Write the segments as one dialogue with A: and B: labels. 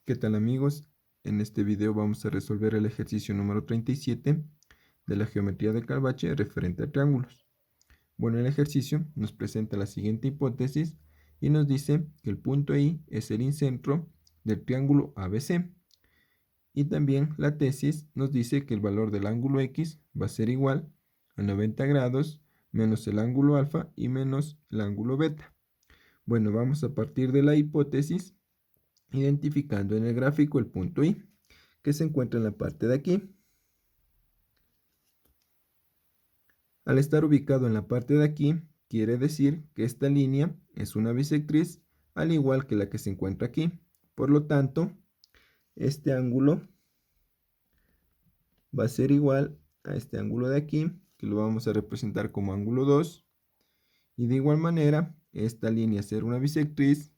A: ¿Qué tal amigos? En este video vamos a resolver el ejercicio número 37 de la geometría de Calvache referente a triángulos. Bueno, el ejercicio nos presenta la siguiente hipótesis y nos dice que el punto I es el incentro del triángulo ABC. Y también la tesis nos dice que el valor del ángulo X va a ser igual a 90 grados menos el ángulo alfa y menos el ángulo beta. Bueno, vamos a partir de la hipótesis identificando en el gráfico el punto I, que se encuentra en la parte de aquí. Al estar ubicado en la parte de aquí, quiere decir que esta línea es una bisectriz, al igual que la que se encuentra aquí. Por lo tanto, este ángulo va a ser igual a este ángulo de aquí, que lo vamos a representar como ángulo 2. Y de igual manera, esta línea ser una bisectriz,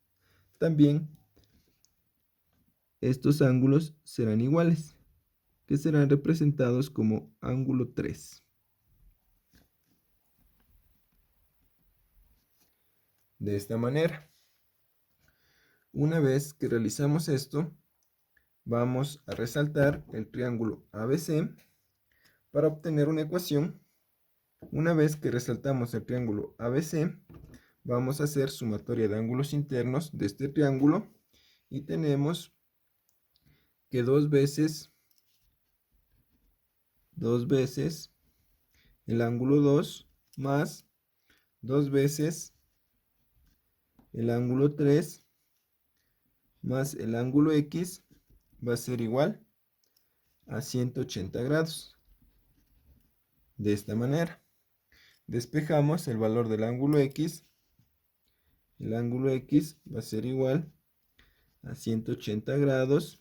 A: también estos ángulos serán iguales, que serán representados como ángulo 3. De esta manera, una vez que realizamos esto, vamos a resaltar el triángulo ABC para obtener una ecuación. Una vez que resaltamos el triángulo ABC, vamos a hacer sumatoria de ángulos internos de este triángulo y tenemos que dos veces el ángulo 2 más 2 veces el ángulo 3 más el ángulo X va a ser igual a 180 grados. De esta manera, despejamos el valor del ángulo X. El ángulo X va a ser igual a 180 grados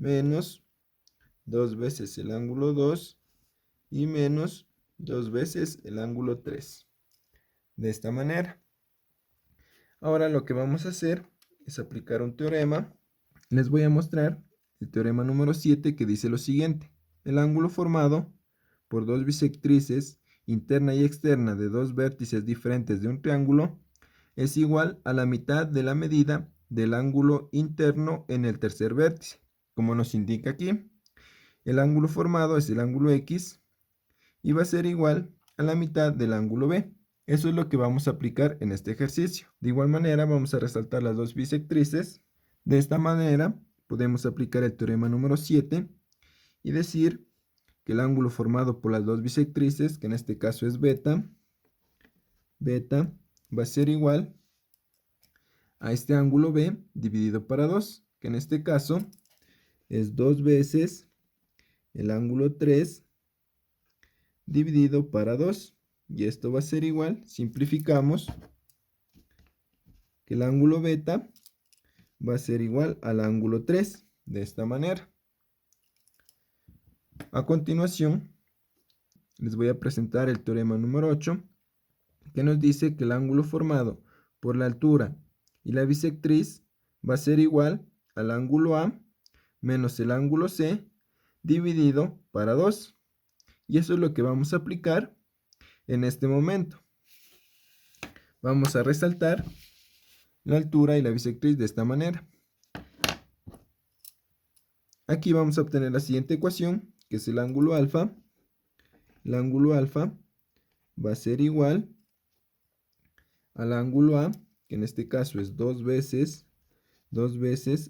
A: menos 2 veces el ángulo 2 y menos 2 veces el ángulo 3. De esta manera. Ahora lo que vamos a hacer es aplicar un teorema. Les voy a mostrar el teorema número 7 que dice lo siguiente. El ángulo formado por dos bisectrices interna y externa de dos vértices diferentes de un triángulo es igual a la mitad de la medida del ángulo interno en el tercer vértice. Como nos indica aquí, el ángulo formado es el ángulo X y va a ser igual a la mitad del ángulo B. Eso es lo que vamos a aplicar en este ejercicio. De igual manera vamos a resaltar las dos bisectrices. De esta manera podemos aplicar el teorema número 7 y decir que el ángulo formado por las dos bisectrices, que en este caso es beta, va a ser igual a este ángulo B dividido para 2, que en este caso es 2 veces el ángulo 3 dividido para 2. Y esto va a ser igual, simplificamos, que el ángulo beta va a ser igual al ángulo 3, de esta manera. A continuación, les voy a presentar el teorema número 8, que nos dice que el ángulo formado por la altura y la bisectriz va a ser igual al ángulo A menos el ángulo C dividido para 2. Y eso es lo que vamos a aplicar en este momento. Vamos a resaltar la altura y la bisectriz de esta manera. Aquí vamos a obtener la siguiente ecuación, que es el ángulo alfa. El ángulo alfa va a ser igual al ángulo A, que en este caso es 2 veces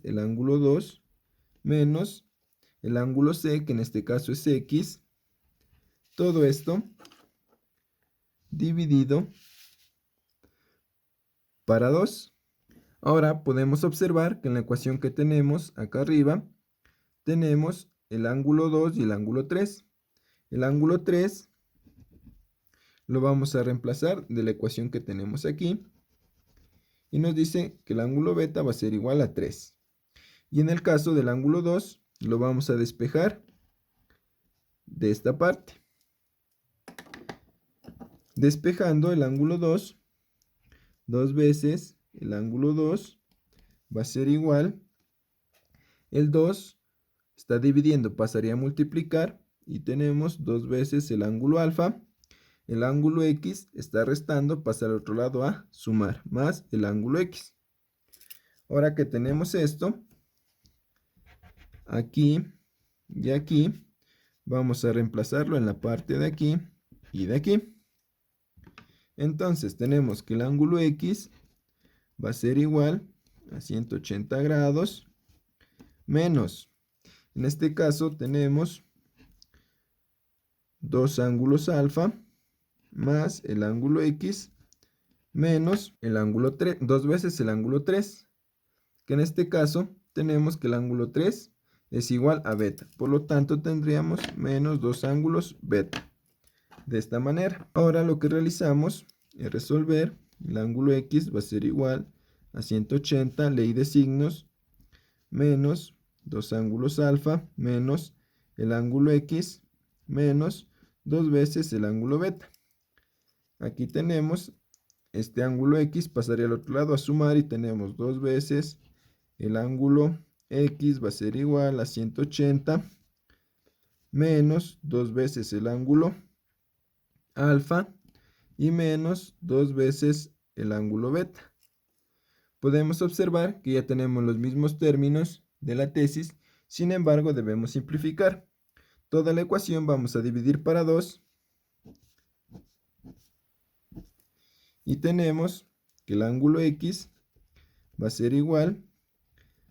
A: el ángulo 2, menos el ángulo C, que en este caso es X. Todo esto dividido para 2. Ahora podemos observar que en la ecuación que tenemos acá arriba, tenemos el ángulo 2 y el ángulo 3. El ángulo 3 lo vamos a reemplazar de la ecuación que tenemos aquí. Y nos dice que el ángulo beta va a ser igual a 3. Y en el caso del ángulo 2, lo vamos a despejar de esta parte. Despejando el ángulo 2, 2 veces el ángulo 2 va a ser igual. El 2 está dividiendo, pasaría a multiplicar y tenemos 2 veces el ángulo alfa. El ángulo X está restando, pasa al otro lado a sumar, más el ángulo X. Ahora que tenemos esto, aquí y aquí. Vamos a reemplazarlo en la parte de aquí y de aquí. Entonces tenemos que el ángulo X va a ser igual a 180 grados menos, en este caso tenemos dos ángulos alfa más el ángulo X menos el ángulo 3, dos veces el ángulo 3, que en este caso tenemos que el ángulo 3 es igual a beta, por lo tanto tendríamos menos dos ángulos beta. De esta manera, ahora lo que realizamos es resolver. El ángulo X va a ser igual a 180, ley de signos, menos dos ángulos alfa, menos el ángulo X, menos dos veces el ángulo beta. Aquí tenemos este ángulo X, pasaría al otro lado a sumar y tenemos dos veces el ángulo X va a ser igual a 180, menos dos veces el ángulo alfa y menos dos veces el ángulo beta. Podemos observar que ya tenemos los mismos términos de la tesis, sin embargo debemos simplificar. Toda la ecuación vamos a dividir para 2 y tenemos que el ángulo X va a ser igual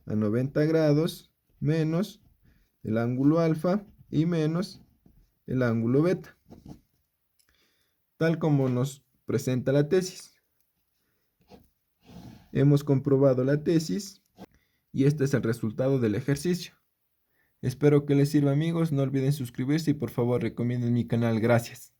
A: a 90 grados menos el ángulo alfa y menos el ángulo beta, tal como nos presenta la tesis. Hemos comprobado la tesis y este es el resultado del ejercicio. Espero que les sirva, amigos. No olviden suscribirse y por favor recomienden mi canal. Gracias.